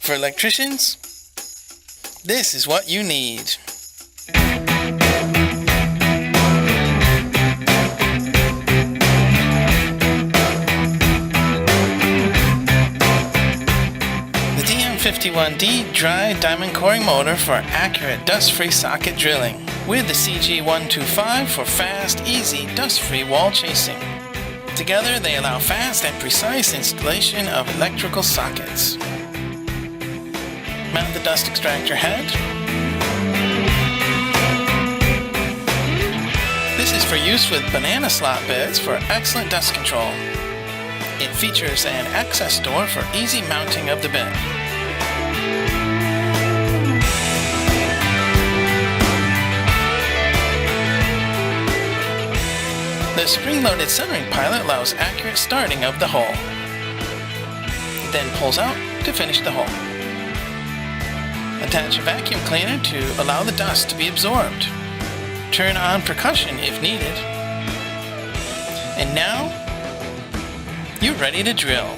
For electricians, this is what you need. The DM51D dry diamond coring motor for accurate dust-free socket drilling, with the CG125 for fast, easy, dust-free wall chasing. Together, they allow fast and precise installation of electrical sockets. Mount the dust extractor head. This is for use with banana slot beds for excellent dust control. It features an access door for easy mounting of the bed. The spring-loaded centering pilot allows accurate starting of the hole. It then pulls out to finish the hole. Attach a vacuum cleaner to allow the dust to be absorbed. Turn on percussion if needed. And now, you're ready to drill.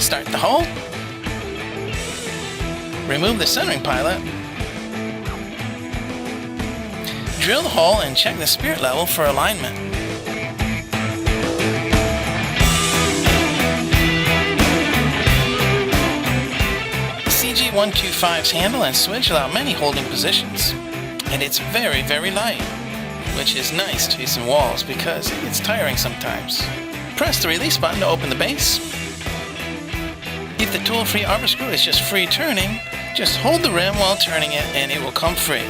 Start the hole. Remove the centering pilot. Drill the hole and check the spirit level for alignment. CG125's handle and switch allow many holding positions, and it's very, very light, which is nice chasing walls because it gets tiring sometimes. Press the release button to open the base. If the tool-free arbor screw is just free turning, just hold the rim while turning it and it will come free.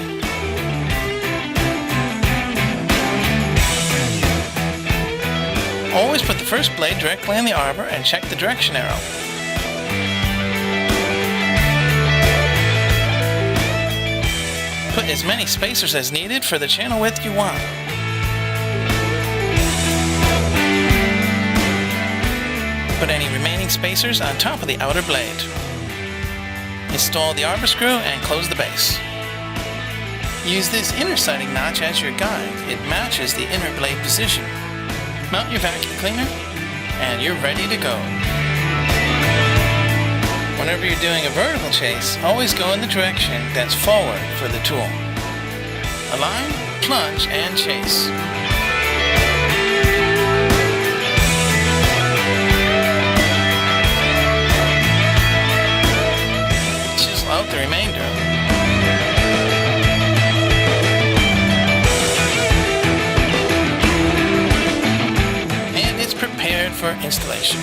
Always put the first blade directly on the arbor and check the direction arrow. Put as many spacers as needed for the channel width you want. Put any remaining spacers on top of the outer blade. Install the arbor screw and close the base. Use this inner sighting notch as your guide. It matches the inner blade position. Mount your vacuum cleaner, and you're ready to go. Whenever you're doing a vertical chase, always go in the direction that's forward for the tool. Align, plunge, and chase. Chisel out the remainder. And it's prepared for installation.